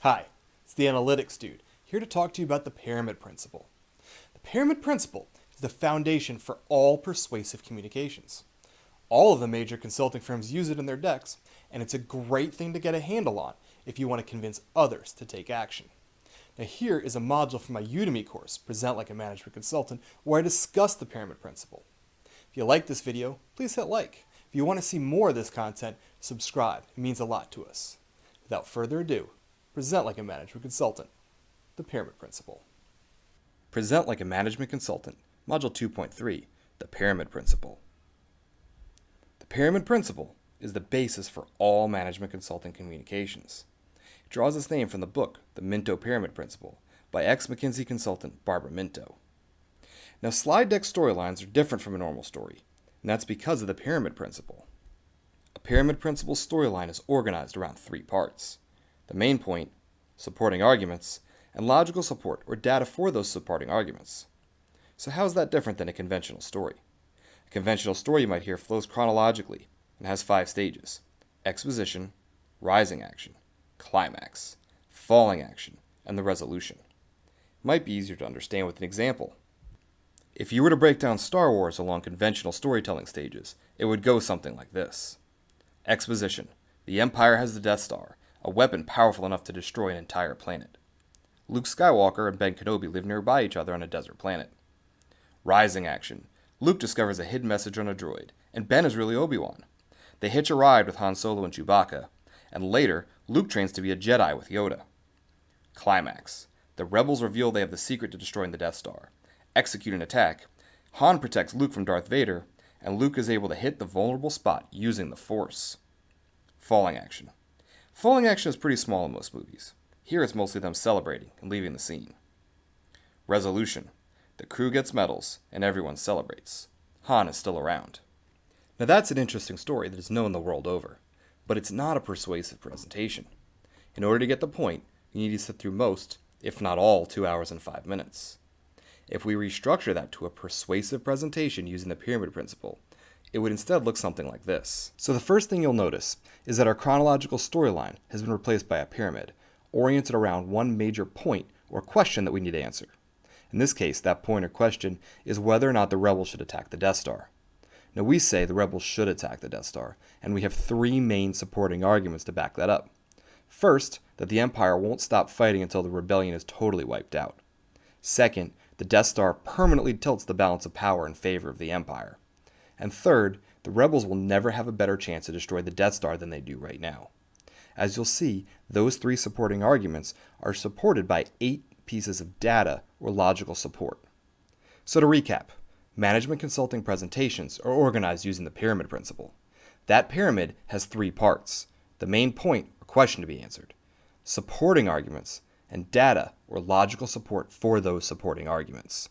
Hi, it's the Analytics Dude, here to talk to you about the Pyramid Principle. The Pyramid Principle is the foundation for all persuasive communications. All of the major consulting firms use it in their decks, and it's a great thing to get a handle on if you want to convince others to take action. Now here is a module from my Udemy course, Present Like a Management Consultant, where I discuss the Pyramid Principle. If you like this video, please hit like. If you want to see more of this content, subscribe. It means a lot to us. Without further ado, Present Like a Management Consultant, the Pyramid Principle. Present Like a Management Consultant, Module 2.3, the Pyramid Principle. The Pyramid Principle is the basis for all management consulting communications. It draws its name from the book, The Minto Pyramid Principle, by ex-McKinsey consultant Barbara Minto. Now, slide deck storylines are different from a normal story, and that's because of the Pyramid Principle. A Pyramid Principle storyline is organized around three parts: the main point, supporting arguments, and logical support or data for those supporting arguments. So how is that different than a conventional story? A conventional story you might hear flows chronologically and has 5 stages: exposition, rising action, climax, falling action, and the resolution. It might be easier to understand with an example. If you were to break down Star Wars along conventional storytelling stages, it would go something like this. Exposition. The Empire has the Death Star, a weapon powerful enough to destroy an entire planet. Luke Skywalker and Ben Kenobi live nearby each other on a desert planet. Rising action. Luke discovers a hidden message on a droid, and Ben is really Obi-Wan. They hitch a ride with Han Solo and Chewbacca, and later, Luke trains to be a Jedi with Yoda. Climax. The rebels reveal they have the secret to destroying the Death Star. Execute an attack. Han protects Luke from Darth Vader, and Luke is able to hit the vulnerable spot using the Force. Falling action. Falling action is pretty small in most movies. Here it's mostly them celebrating and leaving the scene. Resolution. The crew gets medals, and everyone celebrates. Han is still around. Now that's an interesting story that is known the world over, but it's not a persuasive presentation. In order to get the point, you need to sit through most, if not all, 2 hours and 5 minutes. If we restructure that to a persuasive presentation using the Pyramid Principle, it would instead look something like this. So the first thing you'll notice is that our chronological storyline has been replaced by a pyramid, oriented around one major point or question that we need to answer. In this case, that point or question is whether or not the rebels should attack the Death Star. Now we say the rebels should attack the Death Star, and we have 3 main supporting arguments to back that up. First, that the Empire won't stop fighting until the rebellion is totally wiped out. Second, the Death Star permanently tilts the balance of power in favor of the Empire. And third, the rebels will never have a better chance to destroy the Death Star than they do right now. As you'll see, those 3 supporting arguments are supported by 8 pieces of data or logical support. So to recap, management consulting presentations are organized using the Pyramid Principle. That pyramid has 3 parts: the main point or question to be answered, supporting arguments, and data or logical support for those supporting arguments.